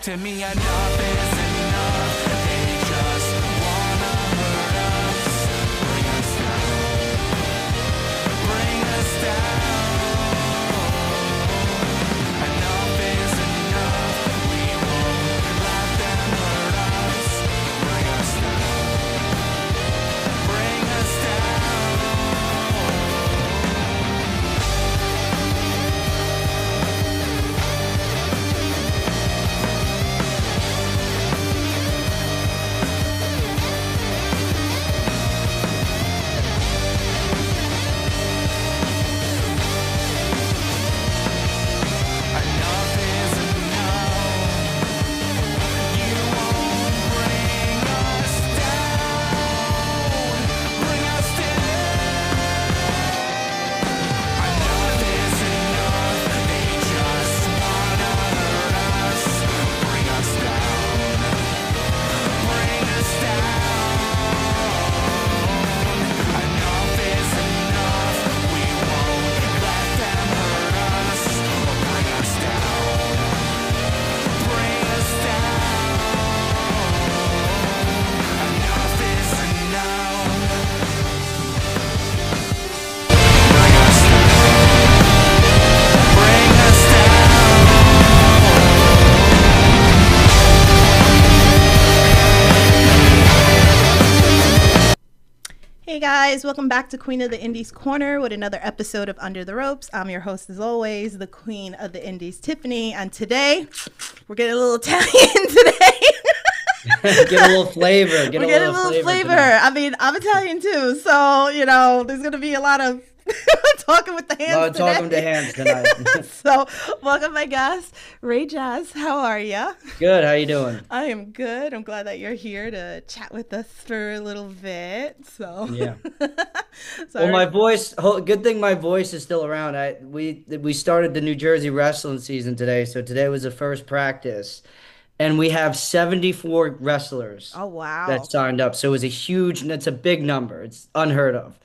To me, enough is enough. They just wanna hurt us, bring us down, bring us down. Enough is enough. We won't let them hurt us, bring us down, bring us down. Enough is enough. You won't bring us down, bring us down. Enough is enough. They just wanna hurt us, bring us down, bring us down. Enough is enough. We won't let them hurt us, bring us down, bring us down. Enough is enough. Bring us down, bring us Hey guys, welcome back to Queen of the Indies Corner with another episode of Under the Ropes. I'm your host as always, the Queen of the Indies, Tiffany, and today we're getting a little Italian today. Get a little flavor. We're getting a little flavor. tonight. I mean, I'm Italian too, so there's gonna be a lot of talking with the hands. A lot of today. talking to hands tonight. So, welcome my guest, Ray Jaz. How are you? Good. How you doing? I am good. I'm glad that you're here to chat with us for a little bit. So Yeah. so Well, my voice. Good thing my voice is still around. We started the New Jersey wrestling season today, so today was the first practice, and we have 74 wrestlers Oh wow. that signed up. So it was a huge. It's a big number. It's unheard of.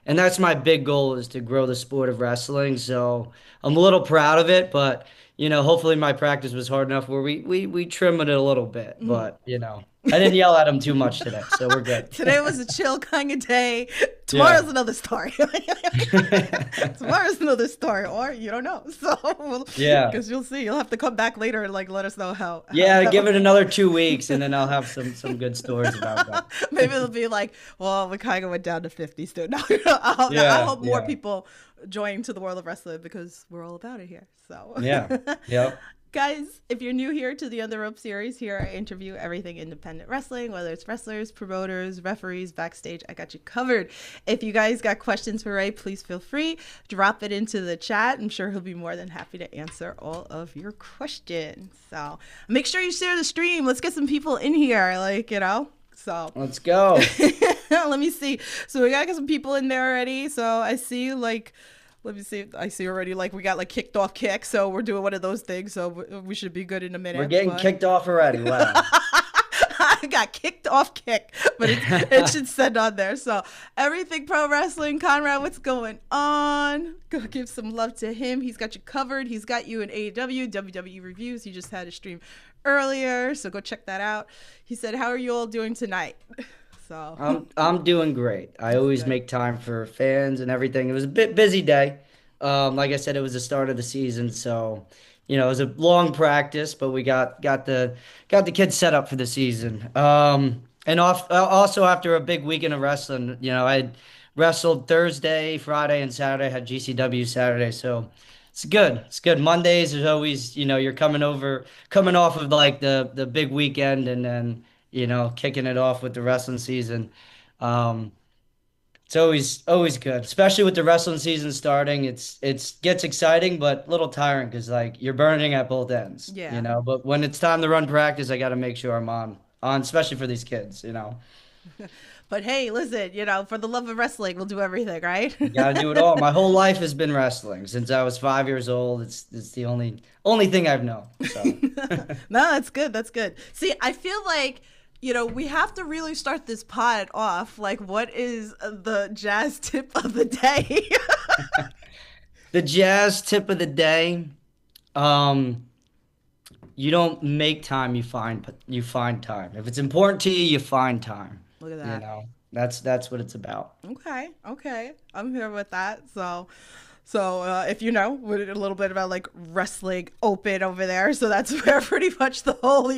And that's my big goal is to grow the sport of wrestling. So I'm a little proud of it, but hopefully my practice was hard enough where we trim it a little bit. But I didn't yell at him too much today, so we're good. Today was a chill kind of day. Tomorrow's another story. Tomorrow's another story, or you don't know. So Yeah. because you'll see. You'll have to come back later and let us know how. Yeah, give it another 2 weeks, and then I'll have some good stories about that. Maybe it'll be like, well, we kind of went down to 50 still. No, I hope more people join to the world of wrestling because we're all about it here. So Yeah. Yep. Guys, if you're new here to the Under Rope series, here I interview everything independent wrestling, whether it's wrestlers, promoters, referees, backstage, I got you covered. If you guys got questions for Ray, please feel free. Drop it into the chat. I'm sure he'll be more than happy to answer all of your questions. So make sure you share the stream. Let's get some people in here, So Let's go. let me see. So we got some people in there already. So I see let me see. I see already we got kicked off kick. So we're doing one of those things. So we should be good in a minute. We're getting kicked off already. Wow. I got kicked off kick, but it should send on there. So everything pro wrestling, Conrad, what's going on? Go give some love to him. He's got you covered. He's got you in AEW, WWE reviews. He just had a stream earlier, so go check that out. He said, "How are you all doing tonight?" So I'm doing great. I always make time for fans and everything. It was a bit busy day. Like I said, it was the start of the season, so it was a long practice, but we got the kids set up for the season. Also after a big weekend of wrestling, I wrestled Thursday, Friday, and Saturday. Had GCW Saturday, so it's good. It's good. Mondays is always, you're coming off of the big weekend, and then kicking it off with the wrestling season. It's always good, especially with the wrestling season starting. It's gets exciting, but a little tiring because you're burning at both ends. Yeah. But when it's time to run practice, I got to make sure I'm on, especially for these kids. But hey, listen, for the love of wrestling, we'll do everything, right? Got to do it all. My whole life has been wrestling since I was 5 years old. It's the only thing I've known. So. No, that's good. That's good. See, I feel like we have to really start this pod off. What is the jazz tip of the day? The jazz tip of the day. you don't make time, you find time. If it's important to you, you find time. Look at You that. know, that's what it's about. Okay, okay, I'm here with that. So, if you know, a little bit about like wrestling open over there. So that's where pretty much the whole,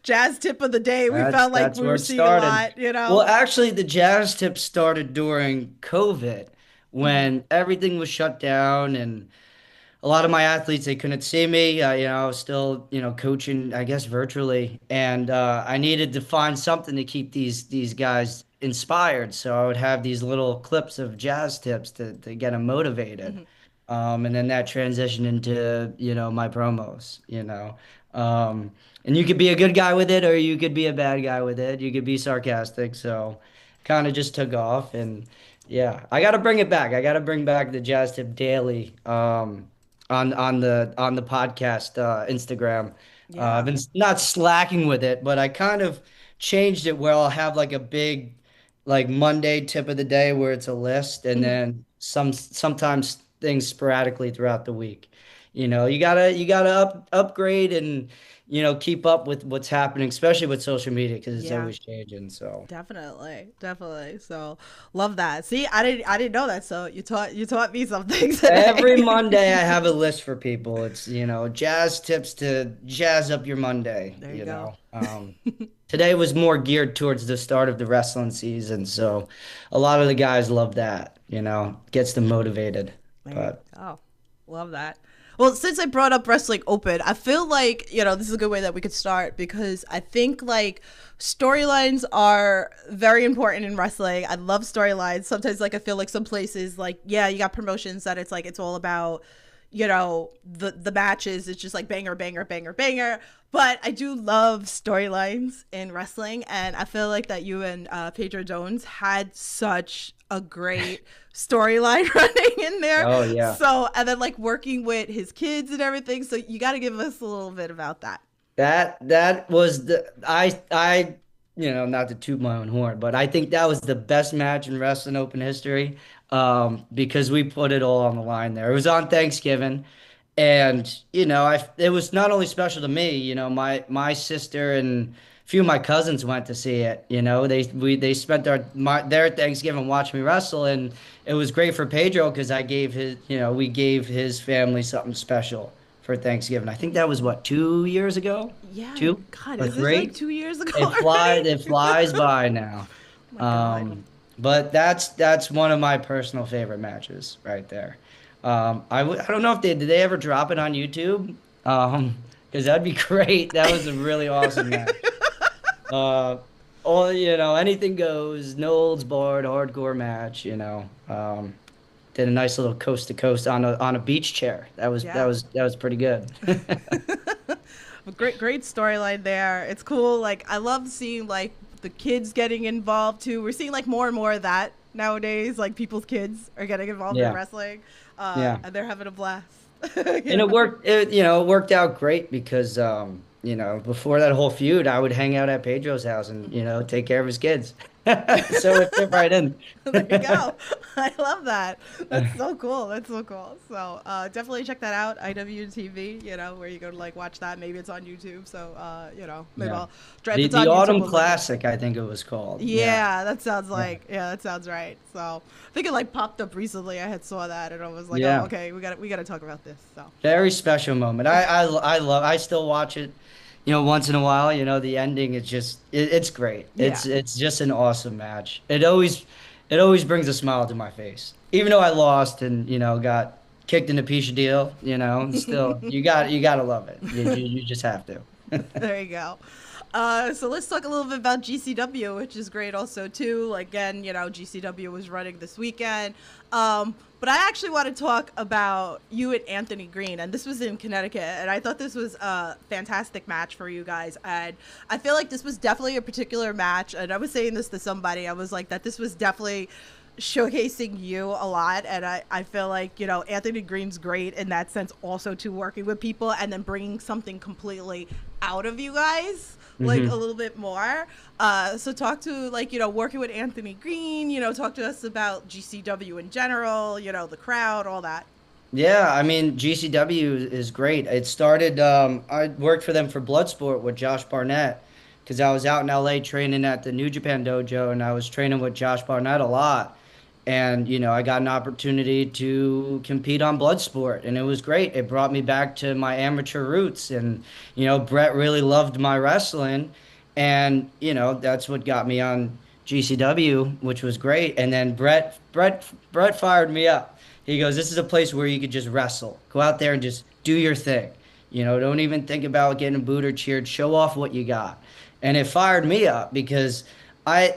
jazz tip of the day. We felt like That's we where were it seeing a started. lot. Well, actually, the jazz tip started during COVID Mhm. when everything was shut down and a lot of my athletes they couldn't see me. I was still coaching, I guess, virtually, and I needed to find something to keep these guys inspired. So I would have these little clips of jazz tips to get them motivated, Mhm. and then that transitioned into my promos. Um, and you could be a good guy with it, or you could be a bad guy with it. You could be sarcastic. So kind of just took off and. Yeah, I got to bring it back. I got to bring back the Jazz Tip Daily. On the podcast Instagram. I've Yeah. been not slacking with it, but I kind of changed it where I'll have like a big like Monday tip of the day where it's a list and Mhm. then sometimes things sporadically throughout the week. You gotta upgrade and keep up with what's happening, especially with social media because it's Yeah. always changing. So Definitely, definitely. So love that. See, I didn't know that. So you taught me something every today. Monday, I have a list for people. It's, jazz tips to jazz up your Monday, There you go. Today was more geared towards the start of the wrestling season, so a lot of the guys love that, gets them motivated. There you But go. Love that. Well, since I brought up wrestling open, I feel like, this is a good way that we could start because I think like storylines are very important in wrestling. I love storylines. Sometimes like I feel like some places like, yeah, you got promotions that it's like it's all about, the matches. It's just like banger, banger, banger, banger. But I do love storylines in wrestling, and I feel like that you and Pedro Jones had such a great storyline running in there. oh yeah. So, and then like working with his kids and everything. So you got to give us a little bit about that. That was not to toot my own horn, but I think that was the best match in wrestling open history, because we put it all on the line there. It was on Thanksgiving, and it was not only special to me. My sister and a few of my cousins went to see it. They spent their Thanksgiving watching me wrestle, and it was great for Pedro because we gave his family something special for Thanksgiving. I think that was what, 2 years ago? Yeah. Two God, or is this like three? 2 years ago It flies already? it flies by now. Oh my God. But that's one of my personal favorite matches right there. I don't know if did they ever drop it on YouTube? Because that'd be great. That was a really awesome match. Uh, anything goes, no holds barred, hardcore match. Did a nice little coast to coast on a beach chair. That was that Yeah. was that was pretty good. Great storyline there. It's cool. Like I love seeing like the kids getting involved too. We're seeing like more and more of that nowadays. Like people's kids are getting involved in Yeah, wrestling, yeah. and they're having a blast. And it worked out great because before that whole feud, I would hang out at Pedro's house and take care of his kids. So it fit right in. There you go. I love that. That's so cool. That's so cool. So definitely check that out. IWTV, where you go to like watch that. Maybe it's on YouTube. So maybe Yeah. I'll try if The it's the on YouTube. Autumn We'll link it. Classic, I think it was called. Yeah. Yeah, that sounds Yeah. like that sounds right. So I think it like popped up recently. I had saw that and I was like, oh Yeah. okay, we gotta talk about this. So Very special moment. I still watch it, once in a while. The ending is just it's great. yeah. It's just an awesome match. It always brings a smile to my face. Even though I lost and, got kicked in a piece of deal, still you gotta love it. You just have to. There you go. So let's talk a little bit about GCW, which is great also too. Like, again, GCW was running this weekend. But I actually want to talk about you and Anthony Green, and this was in Connecticut, and I thought this was a fantastic match for you guys. And I feel like this was definitely a particular match, and I was saying this to somebody. I was like that this was definitely showcasing you a lot, and I feel like Anthony Green's great in that sense also to working with people and then bringing something completely out of you guys like a hmm little bit more. So talk to like working with Anthony Green, talk to us about GCW in general, the crowd, all that. Yeah, I mean GCW is great. It started. I worked for them for Bloodsport with Josh Barnett because I was out in LA training at the New Japan dojo, and I was training with Josh Barnett a lot. And I got an opportunity to compete on Bloodsport, and it was great. It brought me back to my amateur roots, and Brett really loved my wrestling, and that's what got me on GCW, which was great. And then Brett fired me up. He goes, "This is a place where you could just wrestle. Go out there and just do your thing. Don't even think about getting booed or cheered. Show off what you got." And it fired me up because I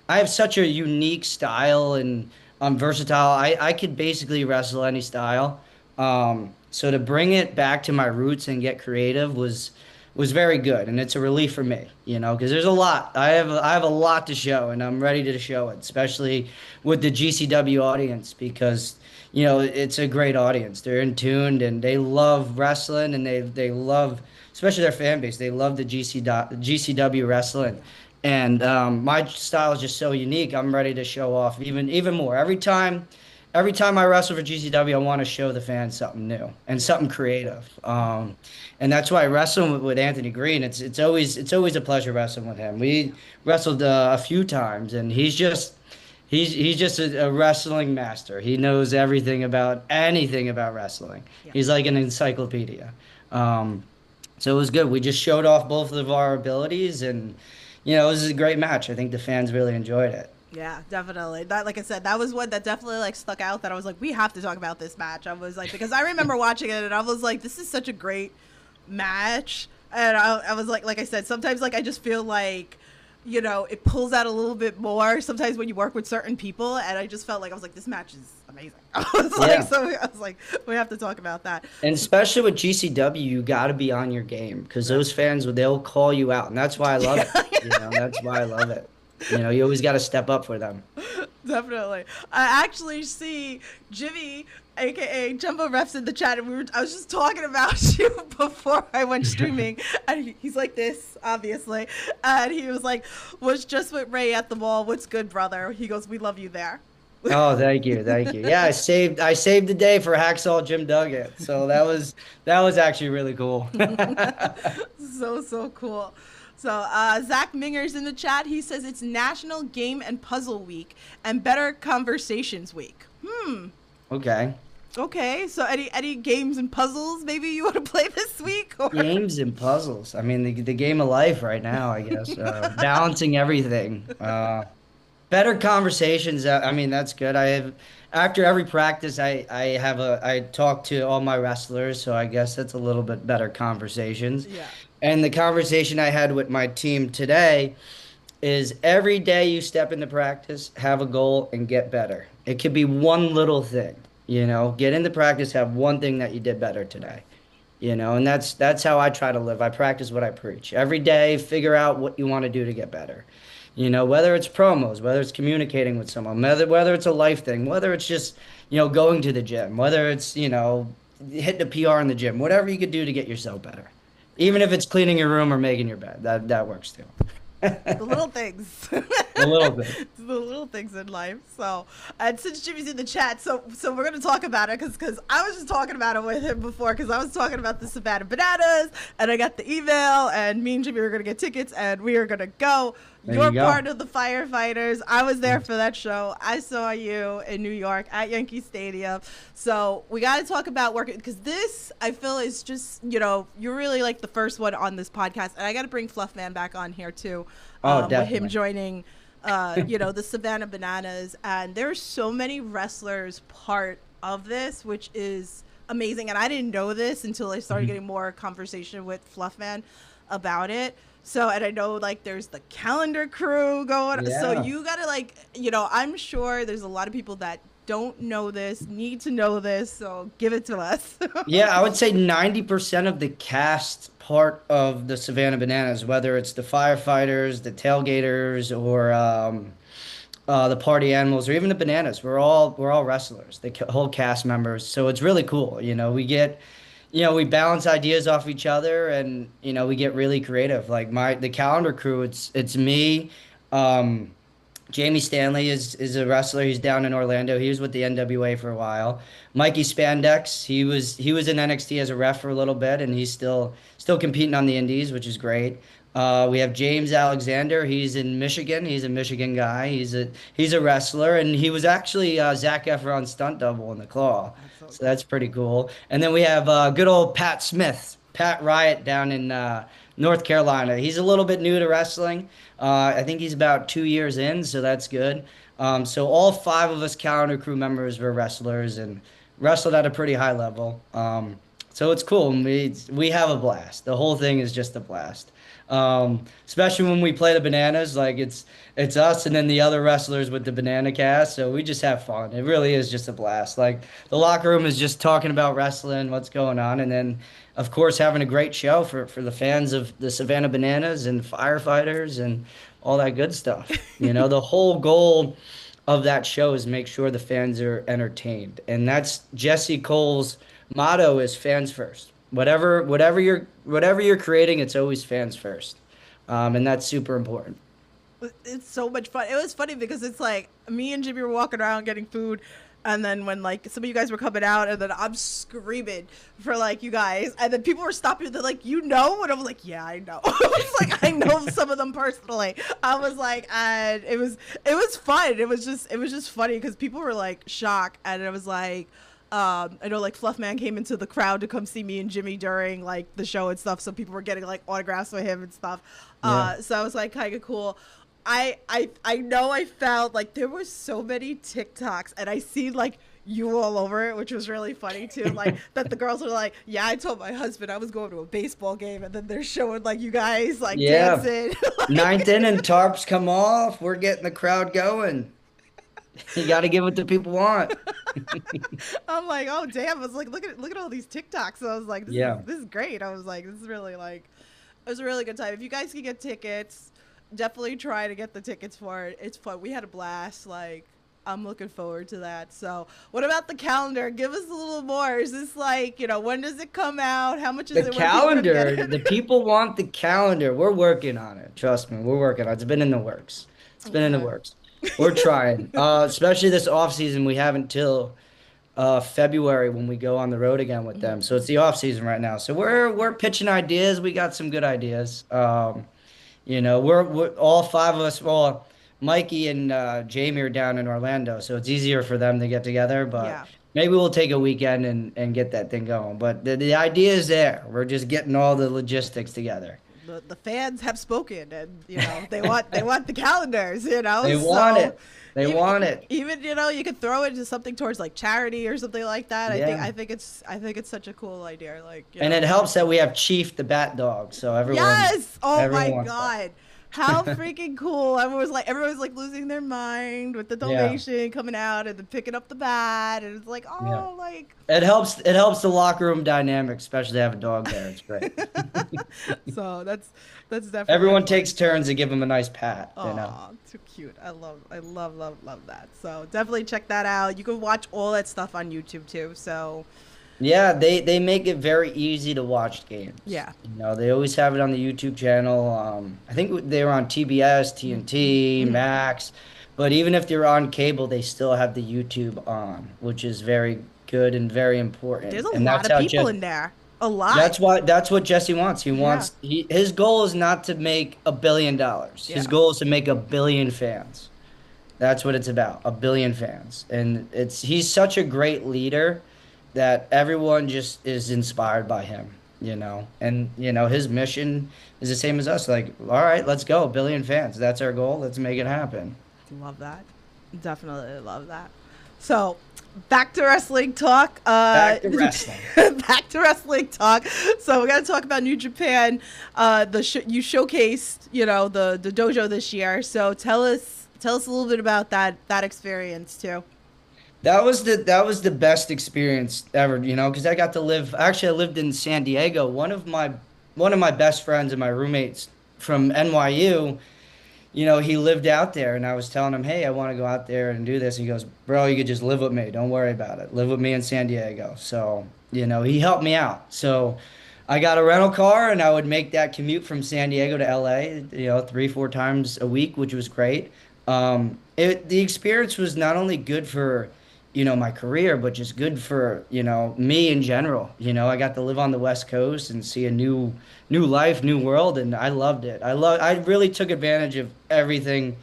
I have such a unique style and I'm versatile. I could basically wrestle any style. So to bring it back to my roots and get creative was very good, and it's a relief for me, because there's a lot. I have a lot to show, and I'm ready to show it, especially with the GCW audience because it's a great audience. They're in tuned and they love wrestling, and they love, especially their fan base. They love the GCW wrestling. And my style is just so unique. I'm ready to show off even more. Every time I wrestle for GCW, I want to show the fans something new and something creative. And that's why I wrestle with Anthony Green. It's always a pleasure wrestling with him. We wrestled a few times, and he's just a wrestling master. He knows anything about wrestling. Yeah. He's like an encyclopedia. So it was good. We just showed off both of our abilities, and this is a great match. I think the fans really enjoyed it. Yeah, definitely. That, like I said, that was one that definitely like stuck out. That I was like, we have to talk about this match. I was like, because I remember watching it and I was like, this is such a great match. And I was like I said, sometimes like I just feel like, it pulls out a little bit more sometimes when you work with certain people. And I just felt like I was like, this match is amazing. I was like, we have to talk about that. And especially with GCW, you got to be on your game because those fans, they'll call you out, and that's why I love it. That's why I love it. You always got to step up for them. Definitely. I actually see Jimmy, aka Jumbo Refs, in the chat, and I was just talking about you before I went streaming, and he's like this, obviously, and he was like, "Was just with Ray at the mall. What's good, brother?" He goes, "We love you there." Oh, thank you. Yeah, I saved the day for Hacksaw Jim Duggan. So that was actually really cool. So cool. So Zach Minger's in the chat. He says it's National Game and Puzzle Week and Better Conversations Week. Okay. Okay, so any games and puzzles maybe you want to play this week? Or? Games and puzzles. I mean, the game of life right now, I guess. Balancing everything. Better conversations. I mean, that's good. After every practice, I talk to all my wrestlers, so I guess that's a little bit better conversations. Yeah. And the conversation I had with my team today is every day you step into practice, have a goal and get better. It could be one little thing, get into practice, have one thing that you did better today, and that's how I try to live. I practice what I preach. Every day, figure out what you want to do to get better. Whether it's promos, whether it's communicating with someone, whether it's a life thing, whether it's just, going to the gym, whether it's, hitting a PR in the gym, whatever you could do to get yourself better. Even if it's cleaning your room or making your bed, that works too. The little things. The little thing. The little things in life. So, and since Jimmy's in the chat, so we're gonna talk about it because I was just talking about it with him before because I was talking about the Savannah Bananas and I got the email and me and Jimmy were gonna get tickets and we are gonna go. You're part of the firefighters. I was there for that show. I saw you in New York at Yankee Stadium. So we got to talk about working because this I feel is just you're really like the first one on this podcast, and I got to bring Fluffman back on here too. Definitely. With him joining. The Savannah Bananas, and there's so many wrestlers part of this, which is amazing. And I didn't know this until I started getting more conversation with Fluffman about it. So, and I know like there's the calendar crew going. Yeah. So you gotta I'm sure there's a lot of people that don't know this, need to know this. So give it to us. Yeah, I would say 90% of the cast part of the Savannah Bananas, whether it's the firefighters, the tailgaters, or the party animals, or even the bananas, we're all wrestlers, the whole cast members. So it's really cool. We get, we balance ideas off each other, and we get really creative. Like the calendar crew, it's me, Jamie Stanley is a wrestler. He's down in Orlando. He was with the NWA for a while. Mikey Spandex, he was in NXT as a ref for a little bit, and he's still competing on the Indies, which is great. We have James Alexander. He's in Michigan. He's a Michigan guy. He's a wrestler, and he was actually Zac Efron's stunt double in The Claw. That's so So cool. that's pretty cool. And then we have good old Pat Smith, Pat Riot down in North Carolina. He's a little bit new to wrestling. I think he's about 2 years in, so that's good. So all five of us calendar crew members were wrestlers and wrestled at a pretty high level. So it's cool. We have a blast. The whole thing is just a blast. Especially when we play the bananas, like it's us and then the other wrestlers with the banana cast. So we just have fun. It really is just a blast. Like the locker room is just talking about wrestling, what's going on, and then of course having a great show for the fans of the Savannah Bananas and firefighters and all that good stuff. The whole goal of that show is make sure the fans are entertained, and that's Jesse Cole's motto is fans first. Whatever you're creating, it's always fans first, and that's super important. It's so much fun. It was funny because it's like me and Jimmy were walking around getting food, and then when like some of you guys were coming out, and then I'm screaming for like you guys, and then people were stopping. They're like, "You know?" And I was like, "Yeah, I know." I was like, "I know some of them personally." I was like, and it was fun. It was just funny because people were like shocked, and it was like. I know like Fluffman came into the crowd to come see me and Jimmy during like the show and stuff, so people were getting like autographs for him and stuff. Yeah. So I was like kind of cool. I know I felt like there were so many TikToks and I see like you all over it, which was really funny too. Like that the girls were like, "Yeah, I told my husband I was going to a baseball game," and then they're showing like you guys like Yeah. dancing. Ninth inning, tarps come off. We're getting the crowd going. You got to give what the people want. I'm like, "Oh damn!" I was like, "Look at all these TikToks." So I was like, "This is Yeah. this is great." I was like, "This is really like." It was a really good time. If you guys can get tickets, definitely try to get the tickets for it. It's fun. We had a blast. Like, I'm looking forward to that. So, what about the calendar? Give us a little more. Is this like, when does it come out? How much is The it? When are people gonna get calendar, the it? people want the calendar. We're working on it. Trust me, we're working on it. It's been in the works. It's been in the Okay. works. We're trying. Especially this off season, we haven't till February when we go on the road again with them. So it's the off season right now. So we're pitching ideas. We got some good ideas. We're all five of us. Well, Mikey and Jamie are down in Orlando, so it's easier for them to get together. But Yeah. maybe we'll take a weekend and get that thing going. But the idea is there. We're just getting all the logistics together. The fans have spoken, and they want the calendars. They want So it. They even want it. even you could throw it into something towards like charity or something like that. I think Yeah. I think it's I think it's such a cool idea. Like And it helps that we have Chief the Bat Dog, so Yes! Oh my everyone wants that. God. How freaking cool. Everyone was like losing their mind with the Yeah. donation coming out and then picking up the bat and it's like, Yeah. oh like It helps the locker room dynamic, especially to have a dog there. It's great. so that's definitely Everyone fun. takes turns to give him a nice pat. Oh, too cute. I love that. So definitely check that out. You can watch all that stuff on YouTube too. So Yeah, they make it very easy to watch games. yeah. They always have it on the YouTube channel. I think they were on TBS, TNT, Max, but even if they're on cable, they still have the YouTube on, which is very good and very important. There's a And lot that's of how people Je- in there. A lot. that's what Jesse wants. He Yeah. wants his goal is not to make $1 billion. His Yeah. goal is to make 1 billion fans. That's what it's about, 1 billion fans. And he's such a great leader that everyone just is inspired by him. And his mission is the same as us. Like, all right, let's go, 1 billion fans. That's our goal. Let's make it happen. Love that. Definitely love that. So, back to wrestling talk. Back to wrestling. Back to wrestling talk. So, we're going to talk about New Japan. You showcased, the dojo this year. So, tell us a little bit about that experience too. That was the best experience ever, because I got to live. Actually, I lived in San Diego. One of my best friends and my roommates from NYU, he lived out there, and I was telling him, "Hey, I want to go out there and do this." He goes, "Bro, you could just live with me. Don't worry about it. Live with me in San Diego." So, he helped me out. So, I got a rental car, and I would make that commute from San Diego to LA, 3, 4 times a week, which was great. The experience was not only good for, my career, but just good for, me in general. I got to live on the West Coast and see a new life, new world, and I loved it. I really took advantage of everything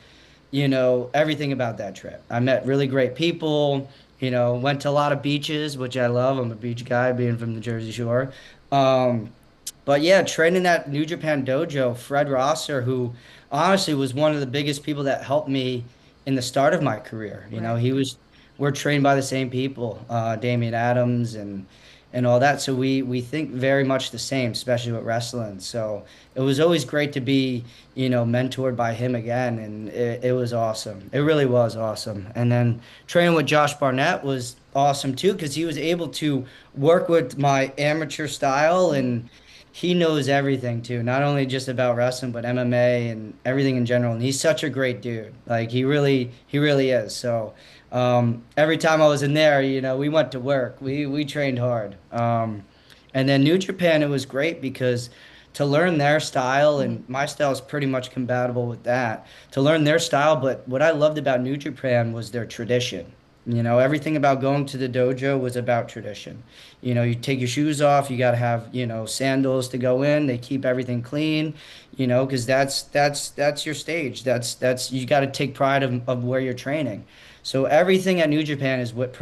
about that trip. I met really great people, went to a lot of beaches, which I love. I'm a beach guy, being from the Jersey Shore. Um, but yeah, training at New Japan Dojo, Fred Rosser, who honestly was one of the biggest people that helped me in the start of my career. Right. We're trained by the same people, Damian Adams and all that. So we think very much the same, especially with wrestling. So it was always great to be, mentored by him again, and it was awesome. It really was awesome. And then training with Josh Barnett was awesome too, because he was able to work with my amateur style, and he knows everything too, not only just about wrestling, but MMA and everything in general. And he's such a great dude. Like he really is. So every time I was in there, we went to work. We trained hard. And then New Japan, it was great because to learn their style, and my style is pretty much compatible with that. To learn their style, but what I loved about New Japan was their tradition. Everything about going to the dojo was about tradition. You take your shoes off, you got to have, sandals to go in. They keep everything clean, because that's your stage. That's you got to take pride of where you're training. So everything at New Japan is with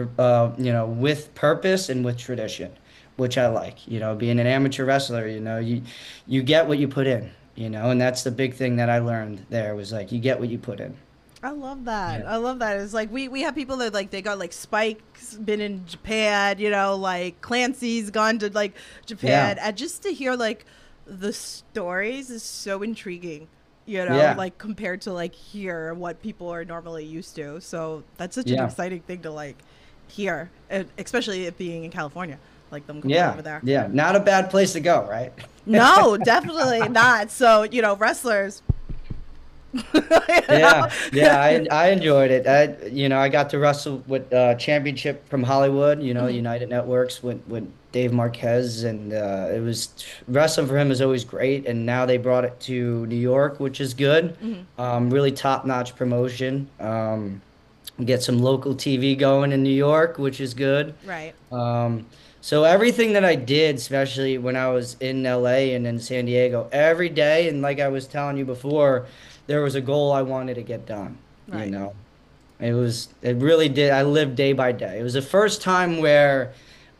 purpose and with tradition, which I like. Being an amateur wrestler, you get what you put in, and that's the big thing that I learned there was like you get what you put in. I love that. Yeah. I love that. It's like we have people that like they got like Spike's been in Japan, like Clancy's gone to like Japan, Yeah. and just to hear like the stories is so intriguing. Yeah. Like compared to like here what people are normally used to. So that's such an Yeah. exciting thing to like hear, especially it being in California, like them coming Yeah. over there. Yeah. Not a bad place to go, right? No, definitely not. So wrestlers. Yeah, yeah, I enjoyed it. I got to wrestle with Championship from Hollywood, Mhm. United Networks with Dave Marquez, and it was wrestling for him is always great. And now they brought it to New York, which is good. Mhm. Really top-notch promotion. Get some local TV going in New York, which is good. Right. So everything that I did, especially when I was in LA and in San Diego, every day, and like I was telling you before, there was a goal I wanted to get done, you Right. know. It really did. I lived day by day. It was the first time where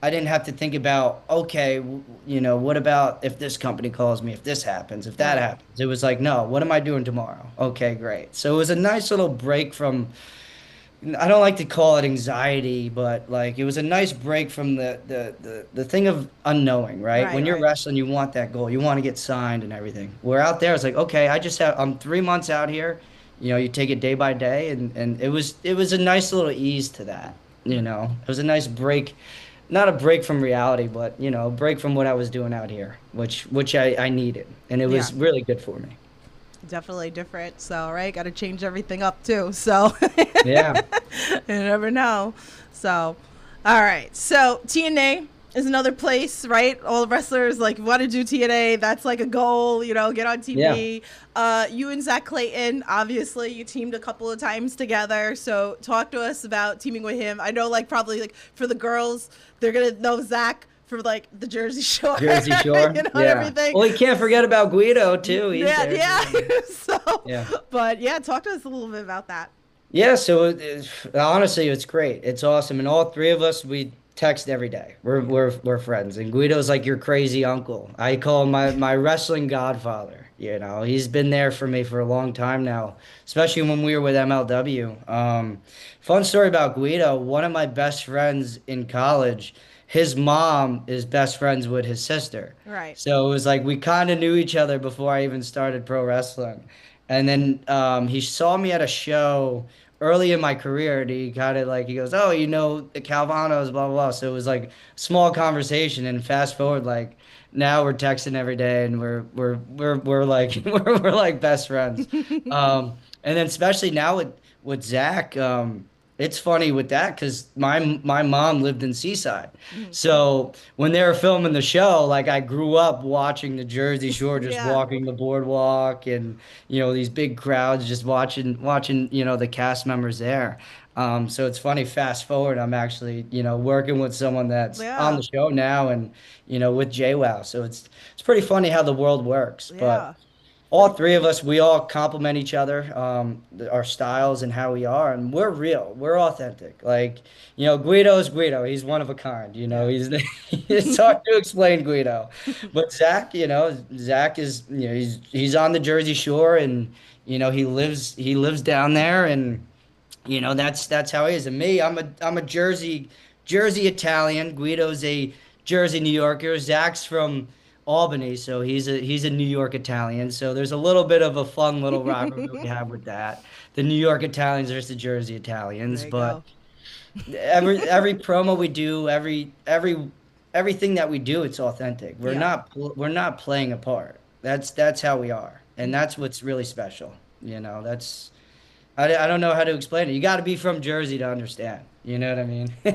I didn't have to think about, okay, what about if this company calls me, if this happens, if that Right. happens. It was like, no, what am I doing tomorrow? Okay, great. So it was a nice little break from I don't like to call it anxiety, but like it was a nice break from the thing of unknowing, right? Right. When you're Right. wrestling, you want that goal, you want to get signed and everything. We're out there, it's like, okay, I'm 3 months out here. You take it day by day, and it was a nice little ease to that. It was a nice break, not a break from reality, but a break from what I was doing out here, which I needed, and it Yeah. was really good for me. Definitely different. So, right, got to change everything up too. So, Yeah, you never know. So, all right. So, TNA is another place, right? All the wrestlers like want to do TNA. That's like a goal, get on yeah. TV. You and Zach Clayton, obviously, you teamed a couple of times together. So, talk to us about teaming with him. I know, like, probably like for the girls, they're gonna know Zach for like the Jersey Shore, Jersey Shore. and Yeah. everything. Well, you can't forget about Guido too. He's Yeah, there yeah. too. So, Yeah. but yeah, talk to us a little bit about that. Yeah. So honestly, it's great. It's awesome, and all three of us we text every day. We're friends, and Guido's like your crazy uncle. I call him my wrestling godfather. He's been there for me for a long time now, especially when we were with MLW. Fun story about Guido. One of my best friends in college. His mom is best friends with his sister. Right. So it was like we kind of knew each other before I even started pro wrestling. And then he saw me at a show early in my career, and he kind of like he goes, "Oh, the Calvanos, blah blah blah." So it was like small conversation, and fast forward like now we're texting every day, and we're like we're like best friends. And then especially now with Zach. it's funny with that because my mom lived in Seaside, Mhm. so when they were filming the show, like I grew up watching the Jersey Shore, just Yeah. walking the boardwalk, and these big crowds, just watching the cast members there. So it's funny. Fast forward, I'm actually working with someone that's on Yeah. the show now, and with JWoww. So it's pretty funny how the world works, but Yeah. all Pretty three of cool. us, we all complement each other, our styles and how we are, and we're real, we're authentic. Like, Guido's Guido, he's one of a kind. Yeah. He's it's hard to explain Guido, but Zach, Zach is, he's on the Jersey Shore, and he lives down there, and that's how he is. And me, I'm a Jersey Italian. Guido's a Jersey New Yorker. Zach's from Albany, so he's a New York Italian. So there's a little bit of a fun little rivalry we have with that. The New York Italians versus the Jersey Italians. There you But go. every promo we do, everything that we do, it's authentic. We're Yeah. not we're not playing a part. That's how we are, and that's what's really special. That's I don't know how to explain it. You got to be from Jersey to understand. You know what I mean? There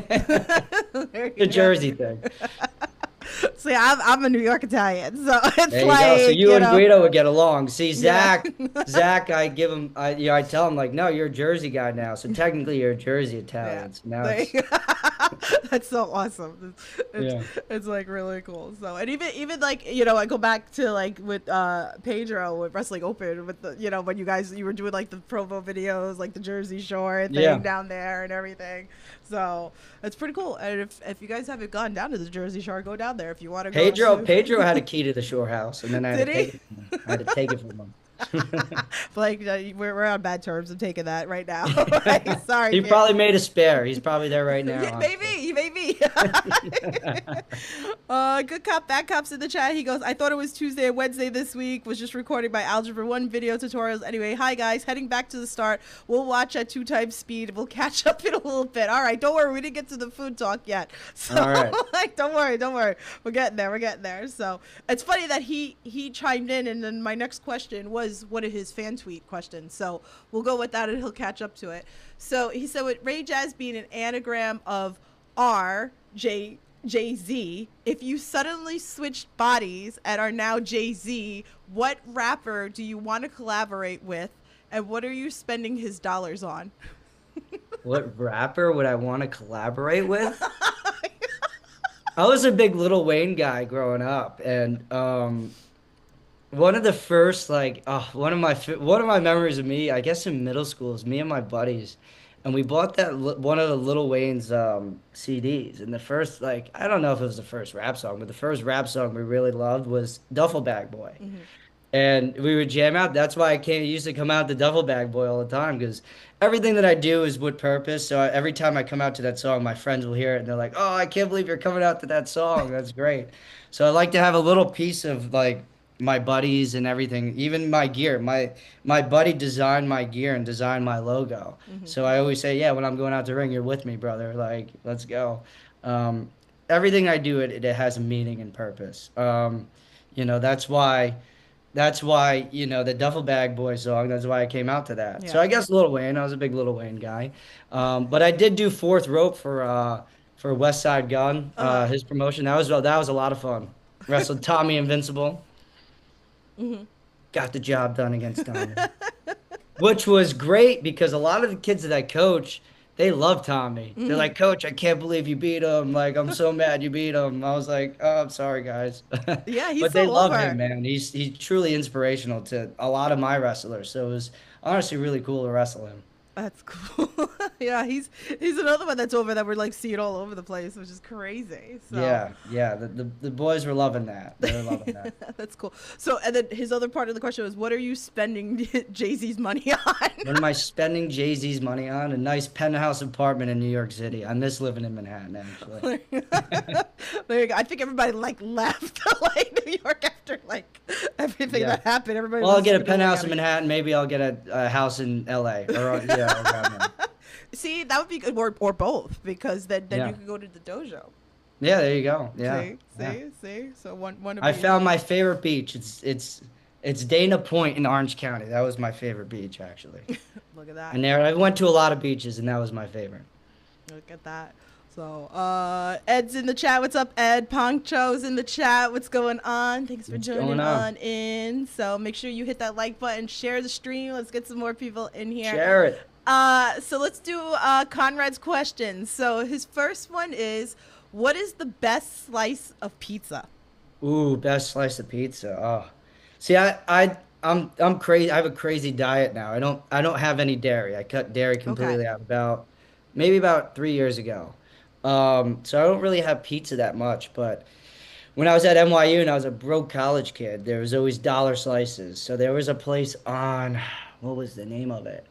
The you go. Jersey thing. See, I'm a New York Italian, so it's There you go. So like, you and Guido would get along. See, yeah. Zach, I give him, I tell him like, no, you're a Jersey guy now. So technically, you're a Jersey Yeah. Italian. So now There it's you go. That's so awesome. It's, yeah. it's like really cool. So, and even like, I go back to like with Pedro with Wrestling Open with the, when you were doing like the promo videos, like the Jersey Shore thing Yeah. down there and everything. So it's pretty cool. And if you guys haven't gone down to the Jersey Shore, go down there if you want to go Pedro had a key to the shore house, and then I had Did to he? take it from him. I had to take it from him. Like we're on bad terms. I'm taking that right now. Like, sorry. He Pedro. probably made a spare. He's probably there right now, Yeah, honestly. maybe. Good cop, bad cops in the chat. He goes, I thought it was Tuesday and Wednesday this week. Was just recording my Algebra 1 video tutorials. Anyway, hi guys, heading back to the start. We'll watch at 2 times speed. We'll catch up in a little bit. All right, don't worry. We didn't get to the food talk yet. So, All right. like, don't worry. We're getting there. So it's funny that he chimed in, and then my next question was one of his fan tweet questions. So we'll go with that, and he'll catch up to it. So he said, with Ray Jaz being an anagram of Jay-Z, if you suddenly switched bodies and are now Jay-Z, what rapper do you want to collaborate with, and what are you spending his dollars on? What rapper would I want to collaborate with? I was a big Lil Wayne guy growing up, and one of the first one of my memories of me, I guess in middle school, is me and my buddies, and we bought one of the Lil Wayne's CDs, and the first I don't know if it was the first rap song, but the first rap song we really loved was Duffel Bag Boy. Mhm. And we would jam out. That's why used to come out the Duffel Bag Boy all the time, because everything that I do is with purpose. So every time I come out to that song, my friends will hear it and they're like, "Oh, I can't believe you're coming out to that song. That's great." So I like to have a little piece of like my buddies and everything, even my gear. My buddy designed my gear and designed my logo. Mhm. So I always say, "Yeah, when I'm going out to ring, you're with me, brother. Like, let's go." Um, Everything I do, it has a meaning and purpose. That's why. That's why, the Duffel Bag Boy song, that's why I came out to that. So Yeah. I guess Lil Wayne, I was a big Lil Wayne guy. But I did do Fourth Rope for West Side Gun, Uh-huh. his promotion. That was a lot of fun. Wrestled Tommy Invincible. Mhm. Got the job done against Tommy. Which was great because a lot of the kids that I coach, they love Tommy. They're Mhm. like, "Coach, I can't believe you beat him. Like, I'm so mad you beat him." I was like, "Oh, I'm sorry, guys." Yeah, he's But they so love him, over. man. He's truly inspirational to a lot of my wrestlers. So it was honestly really cool to wrestle him. That's cool. Yeah, he's another one that's over that we're like seeing all over the place, which is crazy. So Yeah. The boys were loving that. They were loving that. that's cool. So, and then his other part of the question was, what are you spending Jay-Z's money on? What am I spending Jay-Z's money on? A nice penthouse apartment in New York City. I miss living in Manhattan, actually. There you go. I think everybody like left like New York after like everything Yeah. that happened. Everybody. Well, I'll was get a gonna go penthouse out in of- Manhattan. Maybe I'll get a house in LA. Or yeah, around there. See, that would be good, or both, because then Yeah. you could go to the dojo. Yeah, there you go. Yeah. See, Yeah. see. So one. I found my favorite beach. It's Dana Point in Orange County. That was my favorite beach, actually. Look at that. And there, I went to a lot of beaches, and that was my favorite. Look at that. So, Ed's in the chat. What's up, Ed? Poncho's in the chat. What's going on? Thanks for What's joining going on? on in. So, make sure you hit that like button, share the stream. Let's get some more people in here. Share it. So let's do Conrad's questions. So his first one is, what is the best slice of pizza? Ooh, best slice of pizza. Oh, see, I'm crazy. I have a crazy diet now. I don't have any dairy. I cut dairy Okay. completely out maybe about 3 years ago. So I don't really have pizza that much. But when I was at NYU and I was a broke college kid, there was always dollar slices. So there was a place on, what was the name of it?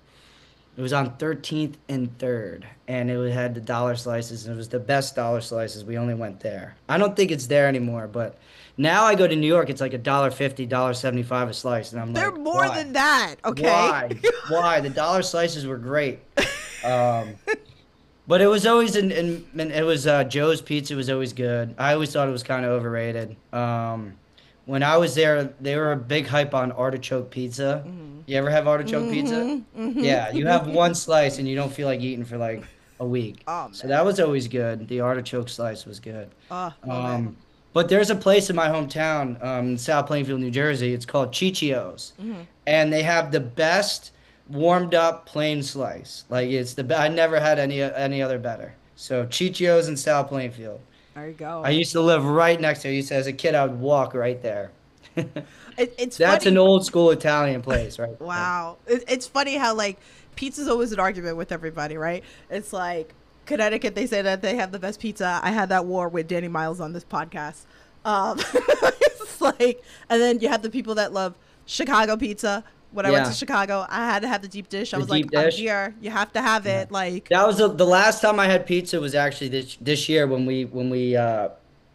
It was on 13th and 3rd, and it had the dollar slices, and it was the best dollar slices. We only went there. I don't think it's there anymore, but now I go to New York, it's like $1.50, $1.75 a slice, and I'm They're like, more why? than that, okay? Why? Why? The dollar slices were great. Um, but it was always it was Joe's Pizza was always good. I always thought it was kind of overrated. When I was there, they were a big hype on artichoke pizza. You ever have artichoke pizza? Yeah, you have one slice and you don't feel like eating for like a week. Oh, So man. that was always good. The artichoke slice was good. Oh, love it. But there's a place in my hometown, in South Plainfield, New Jersey. It's called Chichio's, and they have the best warmed up plain slice. Like it's I never had any other better. So Chichio's in South Plainfield. There you go. I used to live right next to it. As a kid, I would walk right there. It's That's funny. an old school Italian place, right? Wow. It's funny how, like, pizza's always an argument with everybody, right? It's like Connecticut, they say that they have the best pizza. I had that war with Danny Miles on this podcast. It's like, and then you have the people that love Chicago pizza. When I went Yeah. to Chicago, I had to have the deep dish. I The was like, deep I'm dish? here. You have to have it. Like, That was the last time I had pizza was actually this year when we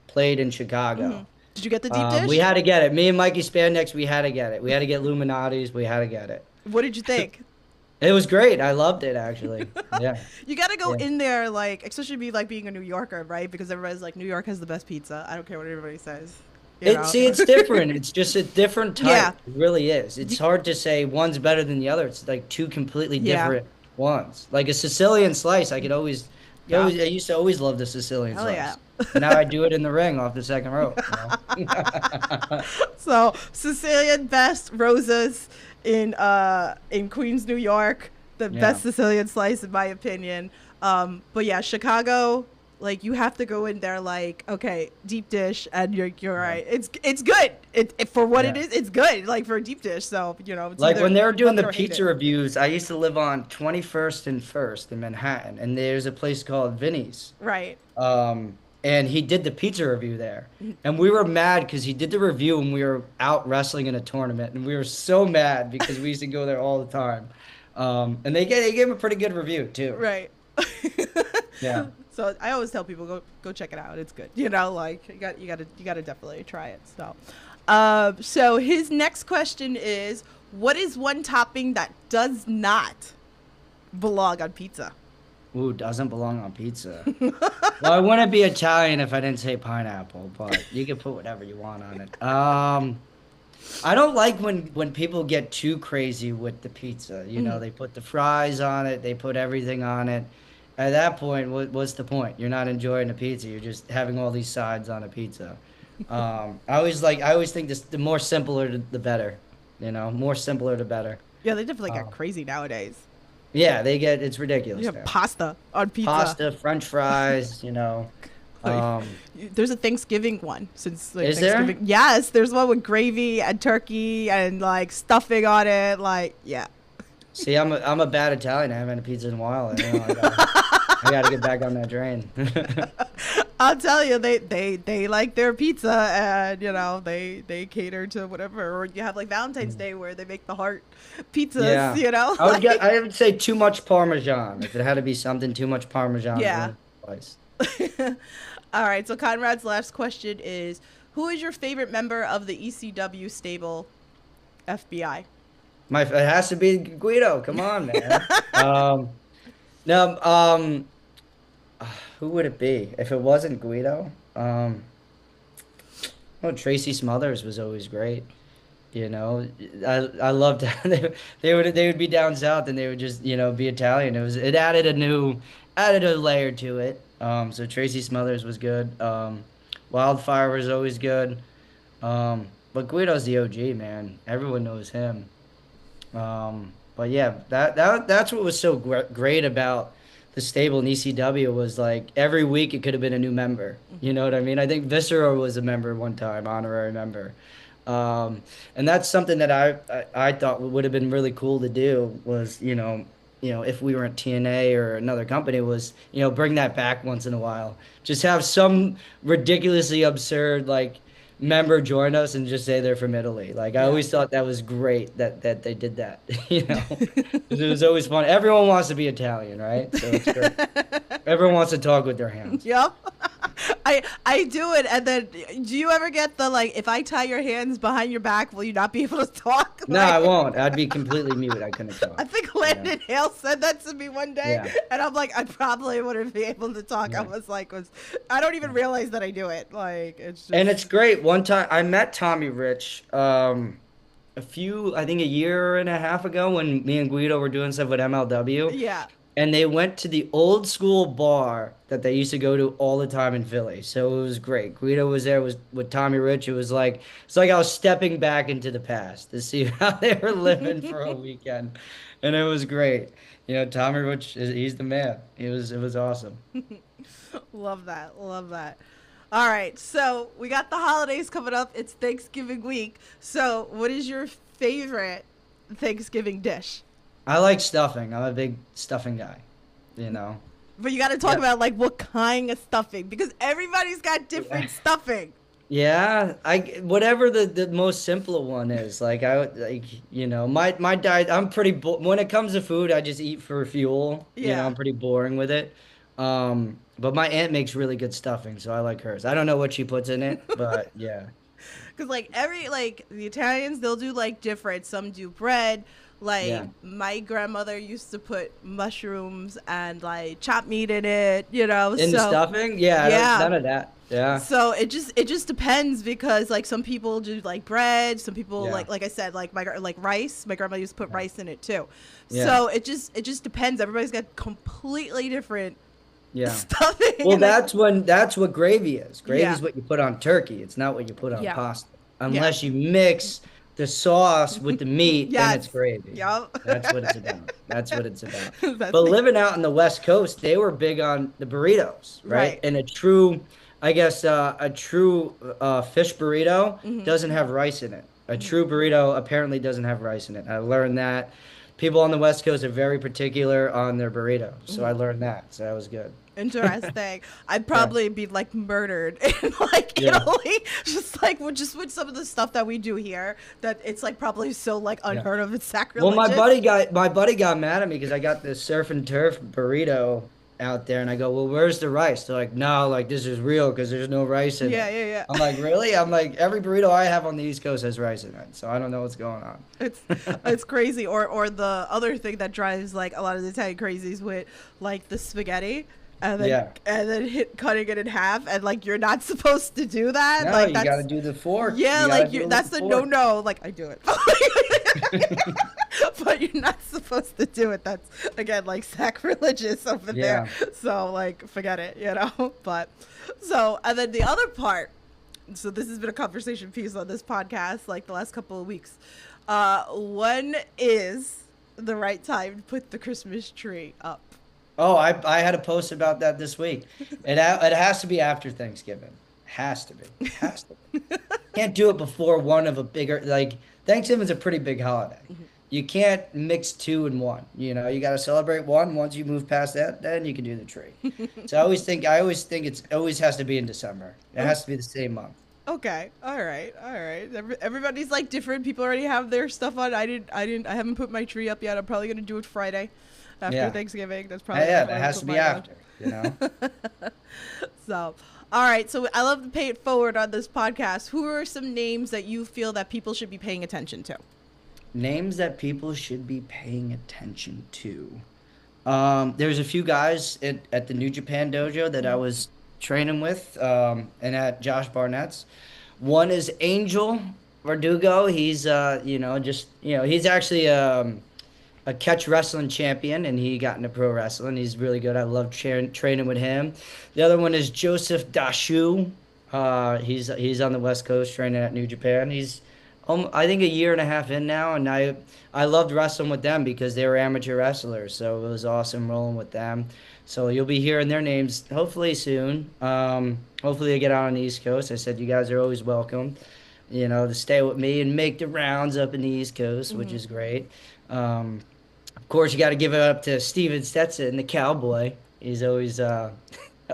played in Chicago. did you get the deep dish? We had to get it. Me and Mikey Spandex, we had to get it. We had to get Illuminati's. We had to get it. What did you think? It was great. I loved it actually. Yeah. You got to go Yeah. in there, like, especially being a New Yorker, right? Because everybody's like, New York has the best pizza. I don't care what everybody says. You know? See, it's different. It's just a different type. Yeah. It really is. It's hard to say one's better than the other. It's like two completely Yeah. different ones. Like a Sicilian slice, I could always, Yeah. I used to always love the Sicilian Hell slice. yeah. Now I do it in the ring off the second rope. So Sicilian best roses in Queens, New York. The Yeah. best Sicilian slice in my opinion. But yeah, Chicago, like you have to go in there like, okay, deep dish, and you're right. It's good. It for what it Yeah. is, it's good. Like for a deep dish, so you know. It's Like either when they were doing love the it or hate pizza it. reviews, I used to live on 21st and 1st in Manhattan, and there's a place called Vinny's. Right. And he did the pizza review there. And we were mad because he did the review when we were out wrestling in a tournament. And we were so mad because we used to go there all the time. And they gave a pretty good review too. Right. Yeah. So I always tell people go check it out. It's good. You know, like you gotta definitely try it. So his next question is, what is one topping that does not belong on pizza? Ooh, doesn't belong on pizza. Well, I wouldn't be Italian if I didn't say pineapple, but you can put whatever you want on it. I don't like when people get too crazy with the pizza. You know, they put the fries on it, they put everything on it. At that point, what's the point? You're not enjoying a pizza. You're just having all these sides on a pizza. I always think the more simpler the better. You know, more simpler the better. Yeah, they definitely got crazy nowadays. Yeah, it's ridiculous You have now. pasta on pizza. Pasta, French fries, you know. There's a Thanksgiving one since like Is there? Thanksgiving. Yes, there's one with gravy and turkey and like stuffing on it. Like, yeah. See, I'm a bad Italian. I haven't had a pizza in a while. You know, I gotta get back on that train. I'll tell you, they like their pizza, and you know they cater to whatever. Or you have like Valentine's Day where they make the heart pizzas. Yeah. You know, I would say too much Parmesan. If it had to be something, too much Parmesan. Yeah. Place. All right. So Conrad's last question is: who is your favorite member of the ECW stable, FBI? It has to be Guido. Come on, man. No. Who would it be if it wasn't Guido? Tracy Smothers was always great. You know, I loved how they would be down south and they would just be Italian. It added a layer to it. So Tracy Smothers was good. Wildfire was always good. But Guido's the OG, man. Everyone knows him. But yeah, that's what was so great about the stable in ECW was like every week it could have been a new member. You know what I mean? I think Viscera was a member one time, honorary member. And that's something that I thought would have been really cool to do was, if we were at TNA or another company was, bring that back once in a while. Just have some ridiculously absurd like member join us and just say they're from Italy. Like I Yeah. always thought that was great that they did that. 'Cause it was always fun. Everyone wants to be Italian, right? So it's great. Everyone wants to talk with their hands. Yep. I do it, and then do you ever get the like, if I tie your hands behind your back, will you not be able to talk? No, I won't. I'd be completely mute. I couldn't talk. I think Landon Hale said that to me one day, Yeah. and I'm like, I probably wouldn't be able to talk. I was like, I don't even realize that I do it. Like, it's just. And it's great. One time I met Tommy Rich I think a year and a half ago when me and Guido were doing stuff with MLW. Yeah. And they went to the old school bar that they used to go to all the time in Philly. So it was great. Guido was there with Tommy Rich. It's like I was stepping back into the past to see how they were living for a weekend. And it was great. Tommy Rich, he's the man. It was awesome. Love that. Love that. All right. So we got the holidays coming up. It's Thanksgiving week. So what is your favorite Thanksgiving dish? I like stuffing. I'm a big stuffing guy, you know. But you got to talk Yeah. about like what kind of stuffing, because everybody's got different stuffing. Yeah, whatever the most simple one is. Like my diet. I'm pretty when it comes to food, I just eat for fuel. Yeah. I'm pretty boring with it. But my aunt makes really good stuffing, so I like hers. I don't know what she puts in it, but yeah. Because like the Italians, they'll do like different. Some do bread. Like Yeah. my grandmother used to put mushrooms and like chopped meat in it, you know. In the so stuffing, yeah, Yeah. none of that. Yeah, so it just depends, because like some people do like bread, some people Yeah. like I said, like like rice. My grandma used to put rice in it too. Yeah. So it just depends. Everybody's got completely different yeah. stuffing. Well, and, like, that's what gravy is. Gravy Yeah. is what you put on turkey. It's not what you put on Yeah. pasta. Unless you mix the sauce with the meat, then Yes. it's gravy. Yup. That's what it's about. That's what it's about. That's But the- living out in the West Coast, they were big on the burritos, right? Right. And a true fish burrito Mm-hmm. doesn't have rice in it. A true burrito apparently doesn't have rice in it. I learned that. People on the West Coast are very particular on their burritos, so I learned that. So that was good. Interesting. I'd probably be like murdered in like Yeah. Italy, just with some of the stuff that we do here. That it's like probably so like unheard of. It's Well, sacrilegious. my buddy got mad at me because I got this surf and turf burrito out there, and I go, "Well, where's the rice?" They're like, "No, like this is real because there's no rice in Yeah, it." yeah, yeah. I'm like, "Really?" I'm like, "Every burrito I have on the East Coast has rice in it, so I don't know what's going on." It's crazy. Or the other thing that drives like a lot of the Italian crazies with like the spaghetti. And then, Yeah. cutting it in half, and like you're not supposed to do that. No, like you that's, got to do the fork. yeah, You like gotta do it with that's the fork. no. Like I do it, but you're not supposed to do it. That's again like sacrilegious over there. So like forget it, you know. But so, and then the other part. So this has been a conversation piece on this podcast, like the last couple of weeks. When is the right time to put the Christmas tree up? Oh, I had a post about that this week. It has to be after Thanksgiving. Has to be. Has to be. Can't do it before one of a bigger, like Thanksgiving's a pretty big holiday. You can't mix two in one. You know, you got to celebrate one. Once you move past that, then you can do the tree. So I always think it always has to be in December. It has to be the same month. Okay. All right. Everybody's like different. People already have their stuff on. I haven't put my tree up yet. I'm probably gonna do it Friday after Yeah. Thanksgiving. That's probably Yeah, when it I has put to be mine on. after. You know. So, all right. So I love to pay it forward on this podcast. Who are some names that you feel that people should be paying attention to? Names that people should be paying attention to. There's a few guys at the New Japan dojo that I was training with, and at Josh Barnett's. One is Angel Verdugo, he's just he's actually a catch wrestling champion, and he got into pro wrestling. He's really good. I love training with him. The other one is Joseph Dashu. He's on the West Coast training at New Japan. He's I think a year and a half in now, and I loved wrestling with them because they were amateur wrestlers, so it was awesome rolling with them. So you'll be hearing their names hopefully soon. Hopefully they get out on the East Coast. I said you guys are always welcome, to stay with me and make the rounds up in the East Coast, which is great. Of course, you got to give it up to Steven Stetson, the cowboy. He's always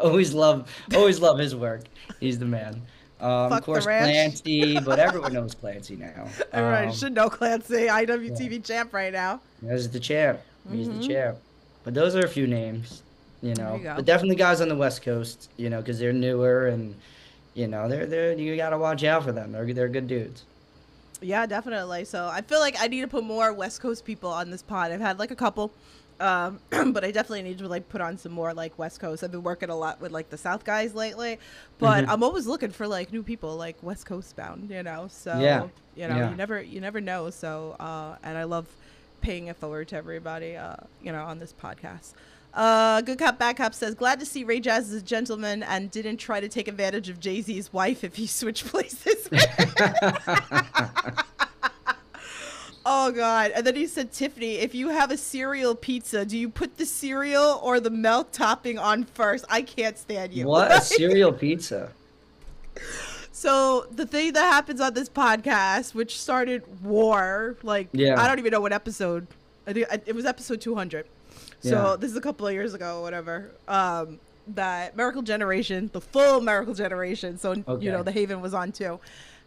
always love his work. He's the man. Of Fuck the course, ranch. Clancy, but everyone knows Clancy now. Everybody should know Clancy, IWTV champ right now. He's the champ. He's the champ. But those are a few names, There you go. But definitely guys on the West Coast, because they're newer and, they're you got to watch out for them. They're good dudes. Yeah, definitely. So I feel like I need to put more West Coast people on this pod. I've had like a couple, but I definitely need to like put on some more like West Coast. I've been working a lot with like the South guys lately, but I'm always looking for like new people like West Coast bound, So Yeah. you never know. So and I love paying it forward to everybody, on this podcast. Good Cop Bad Cop says, glad to see Ray Jaz is a gentleman and didn't try to take advantage of Jay-Z's wife if he switched places. Oh, God. And then he said, Tiffany, if you have a cereal pizza, do you put the cereal or the milk topping on first? I can't stand you. What? A cereal pizza? So the thing that happens on this podcast, which started war, like, Yeah. I don't even know what episode. I think it was episode 200. So Yeah. this is a couple of years ago or whatever. That Miracle Generation, the full Miracle Generation. So, Okay. the Haven was on too.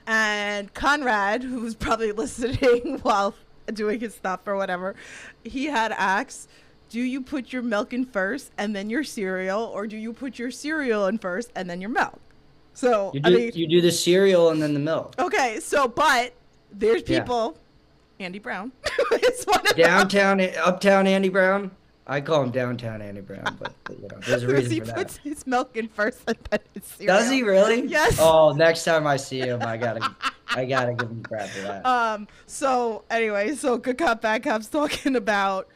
And Conrad, who was probably listening while doing his stuff or whatever, he had asked, do you put your milk in first and then your cereal, or do you put your cereal in first and then your milk? So, You do the cereal and then the milk. okay, so, but there's people, Andy Brown, is one of them. Uptown Andy Brown. I call him downtown Andy Brown, but there's a reason He for that. puts his milk in first and then his cereal. Does he really? Yes. Oh, next time I see him, I gotta give him crap for that. So anyway, so Good Cop Bad Cop's talking about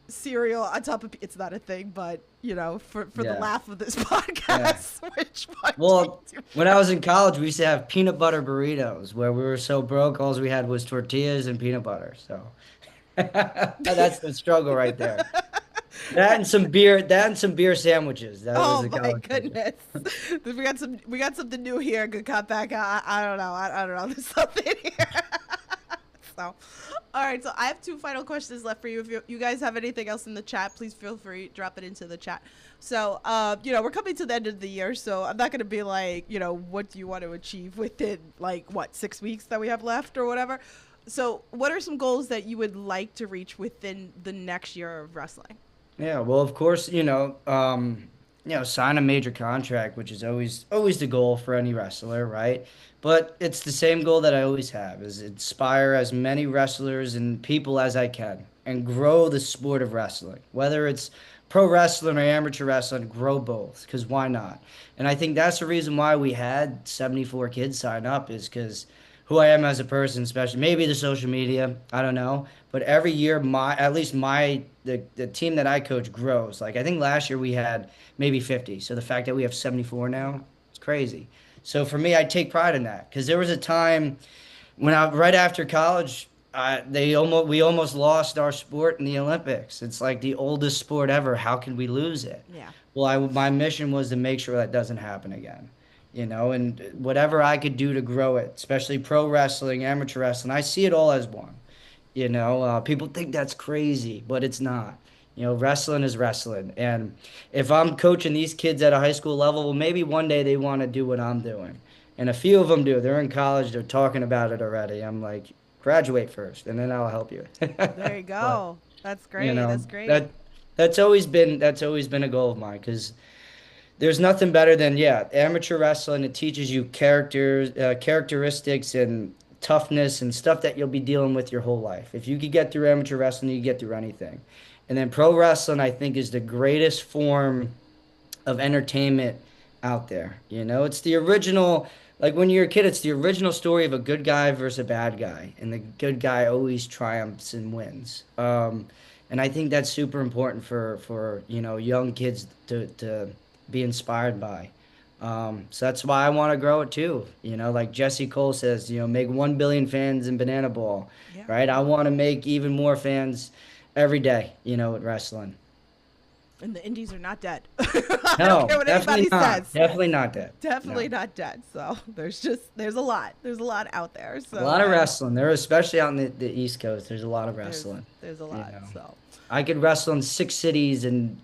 cereal on top of it's not a thing, but for the Yeah. laugh of this podcast, which one Well, do you do? when I was in college, we used to have peanut butter burritos where we were so broke, all we had was tortillas and peanut butter. So that's the struggle right there. That and some beer sandwiches. That Oh was the my college thing. goodness. We got something new here. Good Cop Bad Cop. I don't know. I don't know. There's something here. So, all right. So I have two final questions left for you. If you guys have anything else in the chat, please feel free drop it into the chat. So, we're coming to the end of the year, so I'm not gonna be like, what do you want to achieve within 6 weeks that we have left or whatever. So, what are some goals that you would like to reach within the next year of wrestling? Yeah, well, of course, sign a major contract, which is always the goal for any wrestler, right? But it's the same goal that I always have, is inspire as many wrestlers and people as I can and grow the sport of wrestling. Whether it's pro wrestling or amateur wrestling, grow both, because why not? And I think that's the reason why we had 74 kids sign up, is because who I am as a person, especially maybe the social media, I don't know. But every year, the team that I coach grows. Like I think last year we had maybe 50. So the fact that we have 74 now, it's crazy. So for me, I take pride in that, because there was a time when right after college, we almost lost our sport in the Olympics. It's like the oldest sport ever. How can we lose it? Yeah. Well, my mission was to make sure that doesn't happen again. And whatever I could do to grow it, especially pro wrestling, amateur wrestling, I see it all as one. People think that's crazy, but it's not. Wrestling is wrestling. And if I'm coaching these kids at a high school level, well, maybe one day they want to do what I'm doing. And a few of them do. They're in college. They're talking about it already. I'm like, graduate first, and then I'll help you. There you go. That's great. That's great. That's always been a goal of mine, because there's nothing better than amateur wrestling. It teaches you characteristics and toughness and stuff that you'll be dealing with your whole life. If you could get through amateur wrestling, you could get through anything. And then pro wrestling, I think, is the greatest form of entertainment out there. It's the original like when you're a kid, it's the original story of a good guy versus a bad guy, and the good guy always triumphs and wins. And I think that's super important for young kids to be inspired by. So that's why I want to grow it too. Like Jesse Cole says, make 1 billion fans in Banana Ball, Yeah. right? I want to make even more fans every day, with wrestling. And the indies are not dead. I No, don't care what definitely anybody not. says. Definitely not that. Definitely No. not dead. So there's a lot. There's a lot out there. So A lot of wrestling. There, especially out in the East Coast, there's a lot of wrestling. There's a lot. So I could wrestle in 6 cities in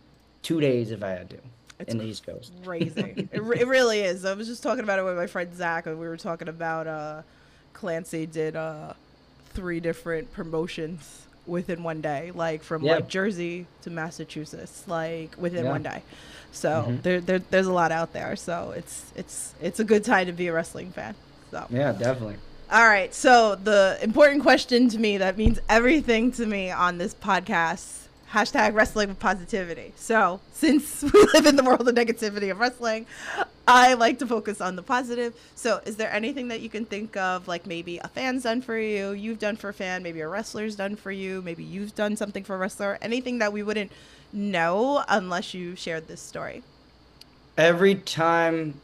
2 days if I had to, it's in the East Coast. crazy. It really is. I was just talking about it with my friend Zach, and we were talking about Clancy did 3 different promotions within one day, like from Yeah. like Jersey to Massachusetts, like within Yeah. one day. So there's a lot out there. So it's a good time to be a wrestling fan. So Yeah, definitely. all right. So the important question to me that means everything to me on this podcast. #wrestling with positivity. So since we live in the world of negativity of wrestling, I like to focus on the positive. So is there anything that you can think of, like maybe a fan's done for you, you've done for a fan, maybe a wrestler's done for you, maybe you've done something for a wrestler, anything that we wouldn't know unless you shared this story? Every time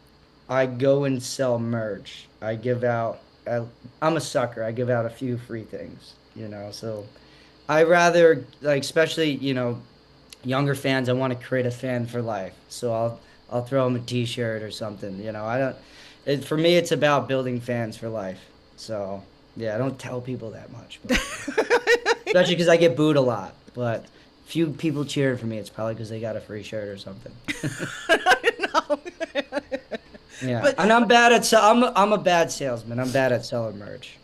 I go and sell merch, I give out, I'm a sucker. I give out a few free things, so I rather, like, especially, younger fans, I want to create a fan for life. So I'll throw them a t-shirt or something, for me, it's about building fans for life. So, yeah, I don't tell people that much, but, especially because I get booed a lot, but few people cheering for me. It's probably because they got a free shirt or something. No. Yeah, But- and I'm bad at I'm a bad salesman. I'm bad at selling merch.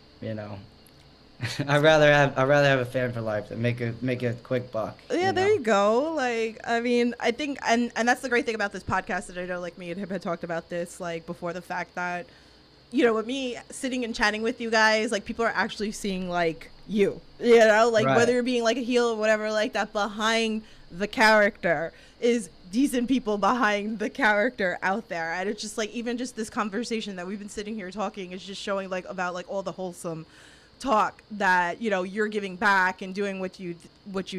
I'd rather have a fan for life than make a quick buck. Yeah, there you go. Like, I mean, I think, and that's the great thing about this podcast, that I know, like, me and him had talked about this, like, before the fact that, with me sitting and chatting with you guys, like, people are actually seeing, like, you, like, Right. whether you're being, like, a heel or whatever, like, that behind the character is decent people behind the character out there. And it's just, like, even just this conversation that we've been sitting here talking is just showing, like, about, like, all the wholesome talk that you're giving back and doing what you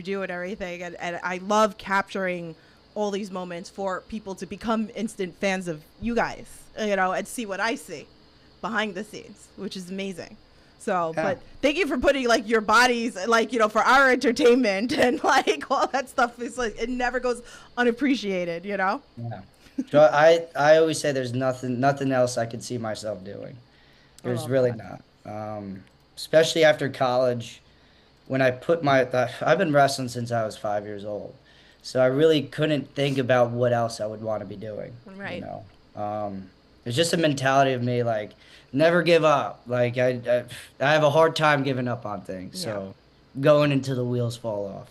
do and everything, and I love capturing all these moments for people to become instant fans of you guys, and see what I see behind the scenes, which is amazing. So Yeah. but thank you for putting, like, your bodies, like, for our entertainment, and, like, all that stuff is, like, it never goes unappreciated. Yeah. So I always say there's nothing else I could see myself doing. There's love really that. not. Especially after college, when I've been wrestling since I was 5 years old, so I really couldn't think about what else I would want to be doing. Right. It's just a mentality of me, like, never give up. Like, I have a hard time giving up on things. So going until the wheels fall off.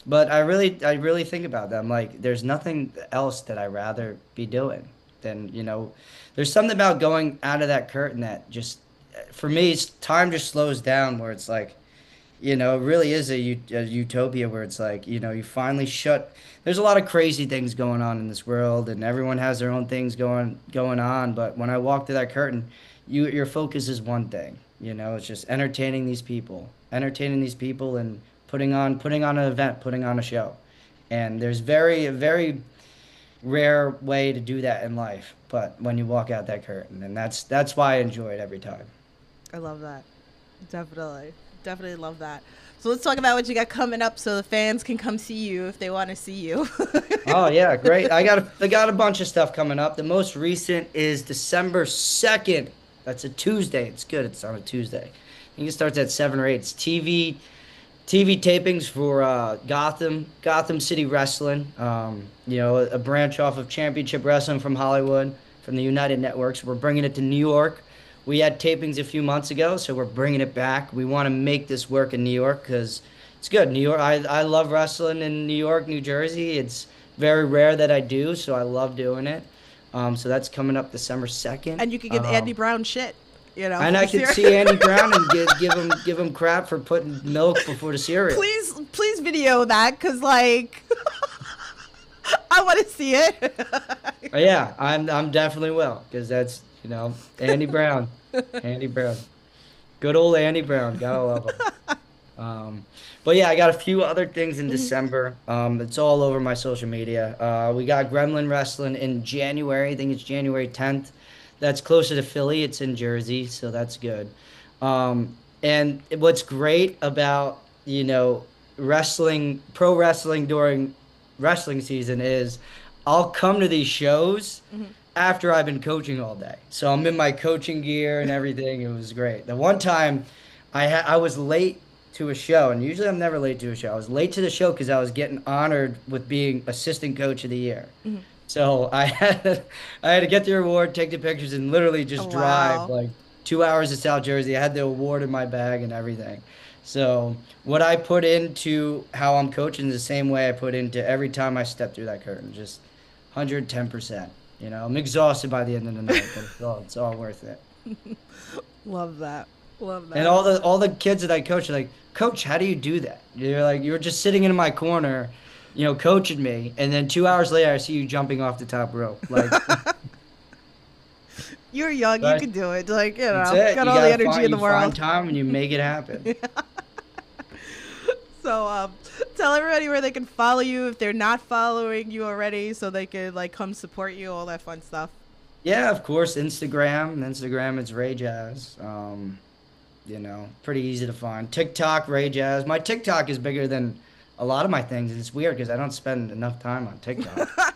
But I really think about that. I'm like, there's nothing else that I'd rather be doing than, there's something about going out of that curtain that just, for me, time just slows down, where it's like, it really is a utopia where it's like, you finally there's a lot of crazy things going on in this world, and everyone has their own things going on. But when I walk through that curtain, your focus is one thing, it's just entertaining these people and putting on an event, putting on a show. And there's a very rare way to do that in life, but when you walk out that curtain, and that's why I enjoy it every time. I love that. Definitely love that. So let's talk about what you got coming up, so the fans can come see you if they want to see you. Oh yeah, great. I got a bunch of stuff coming up. The most recent is December 2nd. That's a Tuesday. It's good. It's on a Tuesday. I think it starts at 7 or 8. It's TV tapings for Gotham City Wrestling. A branch off of Championship Wrestling from Hollywood, from the United Networks. We're bringing it to New York. We had tapings a few months ago, so we're bringing it back. We want to make this work in New York because it's good. New York, I love wrestling in New York, New Jersey. It's very rare that I do, so I love doing it. So that's coming up December 2nd. And you could give Andy Brown shit, And I could see Andy Brown and give him crap for putting milk before the cereal. Please video that, because, like, I want to see it. Yeah, I'm definitely will because that's Andy Brown, Andy Brown, good old Andy Brown. Gotta love him. But yeah, I got a few other things in December. It's all over my social media. We got Gremlin Wrestling in January. I think it's January 10th. That's closer to Philly. It's in Jersey, so that's good. And what's great about, pro wrestling during wrestling season is I'll come to these shows after I've been coaching all day. So I'm in my coaching gear and everything. It was great. The one time I was late to a show, and usually I'm never late to a show. I was late to the show because I was getting honored with being assistant coach of the year. So I had to get the award, take the pictures, and literally just drive like 2 hours to South Jersey. I had the award in my bag and everything. So what I put into how I'm coaching is the same way I put into every time I step through that curtain, just 110%. I'm exhausted by the end of the night, but it's all worth it. Love that. Love that. And all the kids that I coach are like, Coach, how do you do that? You're like, you're just sitting in my corner, coaching me, and then 2 hours later I see you jumping off the top rope. Like, you're young, you can do it. Like, that's it. got You all the gotta energy in the you world. find time and you make it happen. So, tell everybody where they can follow you if they're not following you already, so they can come support you, all that fun stuff. Yeah, of course, Instagram. It's Ray Jaz. Pretty easy to find. TikTok, Ray Jaz. My TikTok is bigger than a lot of my things. It's weird because I don't spend enough time on TikTok.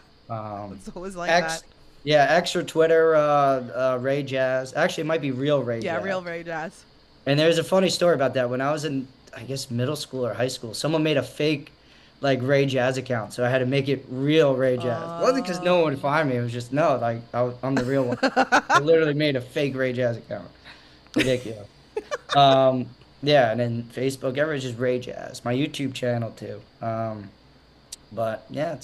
It's always like that. Yeah, extra Twitter, Ray Jaz. Actually, it might be Real Ray Jaz. Yeah, Real Ray Jaz. And there's a funny story about that. When I was in, I guess, middle school or high school, someone made a fake, Ray Jaz account. So I had to make it Real Ray Jaz. It wasn't because no one would find me. It was just, I'm the real one. I literally made a fake Ray Jaz account. Ridiculous. Yeah, and then Facebook, everyone's just Ray Jaz. My YouTube channel, too. But, yeah,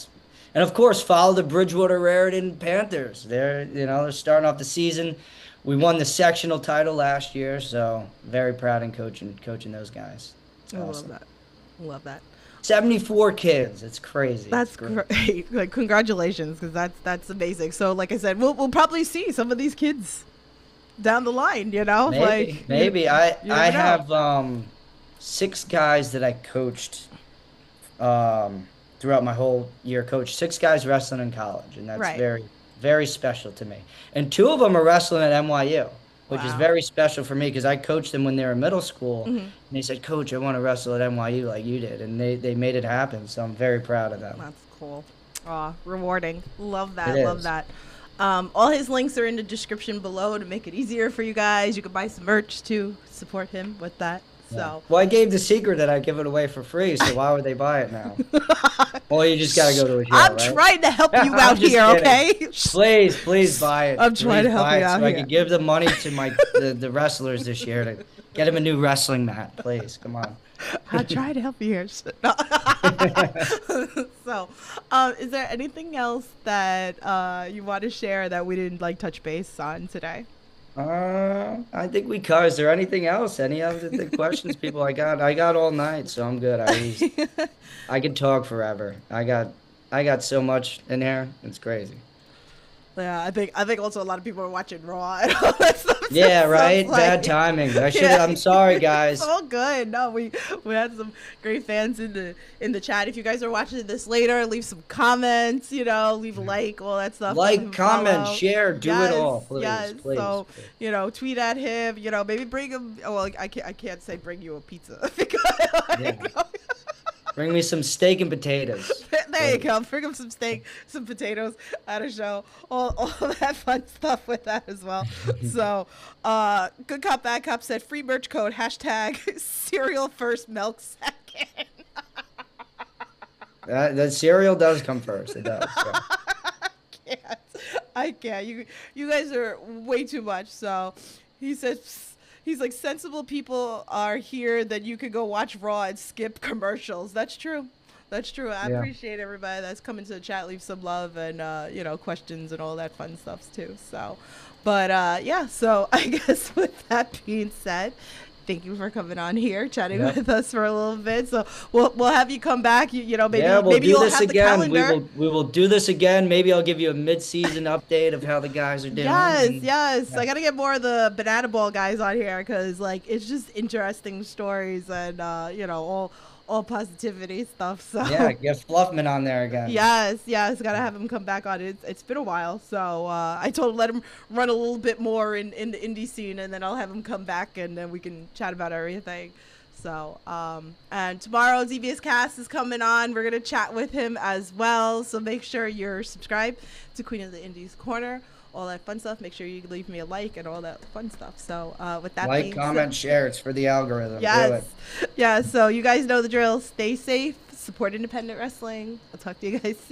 and of course, follow the Bridgewater Raritan Panthers. They're starting off the season. We won the sectional title last year, so very proud in coaching those guys. I love that. 74 kids. It's crazy. That's great. Like, congratulations, because that's amazing. So, like I said, we'll probably see some of these kids down the line. Maybe. I have 6 guys that I coached throughout my whole year. Coached 6 guys wrestling in college, and that's very, very special to me. And 2 of them are wrestling at NYU, which is very special for me because I coached them when they were in middle school. And they said, Coach, I want to wrestle at NYU like you did. And they made it happen. So I'm very proud of them. That's cool. Rewarding. Love that. It Love is. that. All his links are in the description below to make it easier for you guys. You can buy some merch to support him with that. So. Well, I gave the secret that I give it away for free, so why would they buy it now? Well, you just got to go to a show, I'm right? trying to help you I'm out just here, kidding. okay? Please buy it. I'm trying to help you out so I here. can give the money to the wrestlers this year to get them a new wrestling mat. Please, come on. I'll try to help you here. So, is there anything else that you want to share that we didn't touch base on today? I think we covered. Is there anything else? Any other questions people I got all night, so I'm good. I could talk forever. I got so much in here. It's crazy. Yeah, I think also a lot of people are watching Raw and all that stuff. Yeah, right. Bad timing. I'm sorry, guys. It's all good. No, we had some great fans in the chat. If you guys are watching this later, leave some comments. Leave a like, all that stuff. Like, comment, share, do it all, please. Yes. Please, so please. Tweet at him. Maybe bring him. Oh, well, I can't say bring you a pizza. Bring me some steak and potatoes. There you go. Bring him some steak, some potatoes at a show. All that fun stuff with that as well. So, Good Cop, Bad Cop said free merch code # cereal first, milk second. The cereal does come first. It does. Yeah. I can't. You guys are way too much. So he says. He's like, sensible people are here that you could go watch Raw and skip commercials. That's true. I appreciate everybody that's coming to the chat. Leave some love and, questions and all that fun stuff too. So, but, so I guess with that being said, thank you for coming on here, chatting Yep. with us for a little bit. So we'll have you come back. You know, maybe Yeah, we'll maybe do you'll this have the again. calendar. We will do this again. Maybe I'll give you a mid-season update of how the guys are doing. Yes, And yes. yeah. I gotta get more of the banana ball guys on here because like it's just interesting stories and you know all positivity stuff. So Yeah, get Fluffman on there again. yes, yes, gotta have him come back on. It's been a while, so I told him let him run a little bit more in the indie scene, and then I'll have him come back, and then we can chat about everything. So and tomorrow ZBS Cast is coming on. We're gonna chat with him as well. So make sure you're subscribed to Queen of the Indies Corner. All that fun stuff. Make sure you leave me a like and all that fun stuff. So with that Like, being comment, said, share. It's for the algorithm. Do yes, it. yeah. So you guys know the drill. Stay safe. Support independent wrestling. I'll talk to you guys soon.